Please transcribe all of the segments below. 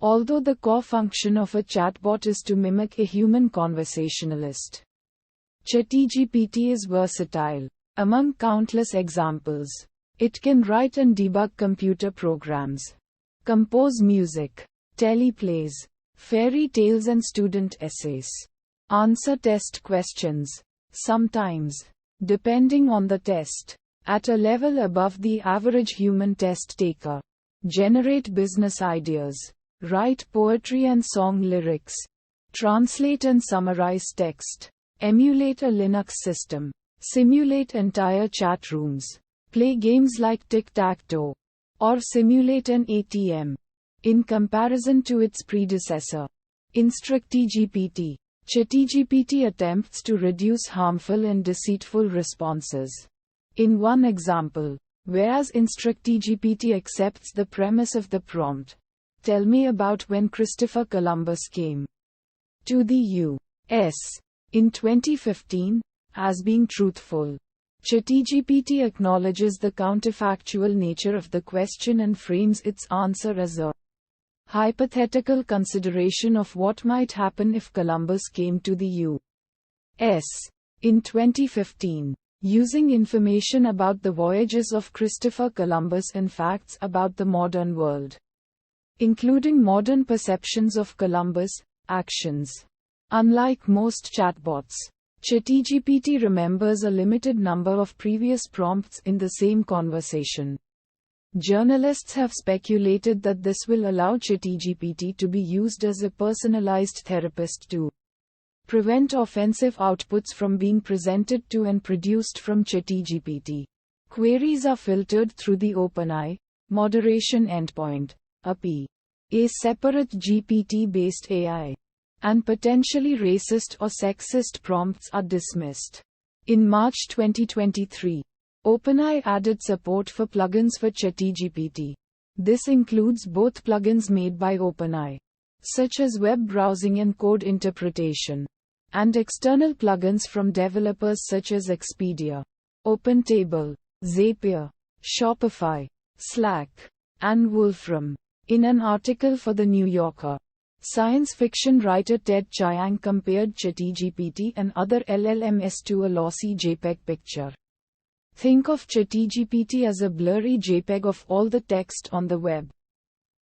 although the core function of a chatbot is to mimic a human conversationalist. ChatGPT is versatile. Among countless examples, it can write and debug computer programs, compose music, teleplays, fairy tales and student essays, answer test questions, sometimes, depending on the test, at a level above the average human test taker, generate business ideas, write poetry and song lyrics, translate and summarize text, emulate a Linux system, simulate entire chat rooms, play games like tic-tac-toe, or simulate an ATM. In comparison to its predecessor, InstructGPT, ChatGPT attempts to reduce harmful and deceitful responses. In one example, whereas InstructGPT accepts the premise of the prompt, "Tell me about when Christopher Columbus came to the U.S. in 2015," as being truthful. ChatGPT acknowledges the counterfactual nature of the question and frames its answer as a hypothetical consideration of what might happen if Columbus came to the U.S. in 2015, using information about the voyages of Christopher Columbus and facts about the modern world, including modern perceptions of Columbus' actions. Unlike most chatbots, ChatGPT remembers a limited number of previous prompts in the same conversation. Journalists have speculated that this will allow ChatGPT to be used as a personalized therapist to prevent offensive outputs from being presented to and produced from ChatGPT. Queries are filtered through the OpenAI moderation endpoint, API, a separate GPT-based AI, and potentially racist or sexist prompts are dismissed. In March 2023, OpenAI added support for plugins for ChatGPT. This includes both plugins made by OpenAI, such as web browsing and code interpretation, and external plugins from developers such as Expedia, OpenTable, Zapier, Shopify, Slack, and Wolfram. In an article for The New Yorker, science fiction writer Ted Chiang compared ChatGPT and other LLMs to a lossy JPEG picture. Think of ChatGPT as a blurry JPEG of all the text on the web.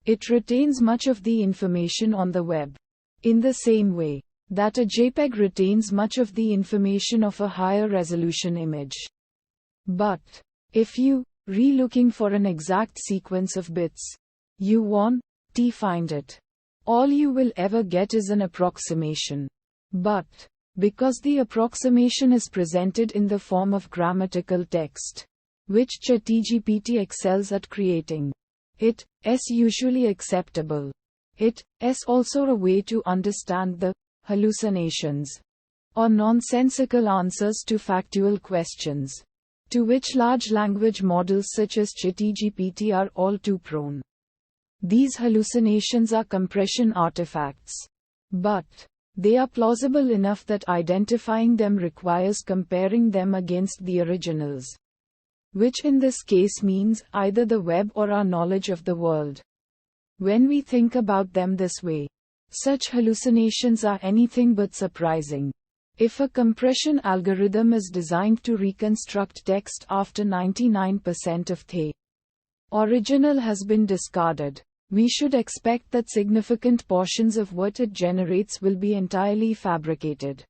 It retains much of the information on the web, in the same way that a JPEG retains much of the information of a higher resolution image. But if you looking for an exact sequence of bits, you want to find it. All you will ever get is an approximation. But because the approximation is presented in the form of grammatical text, which ChatGPT excels at creating, it is usually acceptable. It is also a way to understand the hallucinations or nonsensical answers to factual questions, to which large language models such as ChatGPT are all too prone. These hallucinations are compression artifacts, but they are plausible enough that identifying them requires comparing them against the originals, which in this case means either the web or our knowledge of the world. When we think about them this way, such hallucinations are anything but surprising. If a compression algorithm is designed to reconstruct text after 99% of the original has been discarded, we should expect that significant portions of what it generates will be entirely fabricated.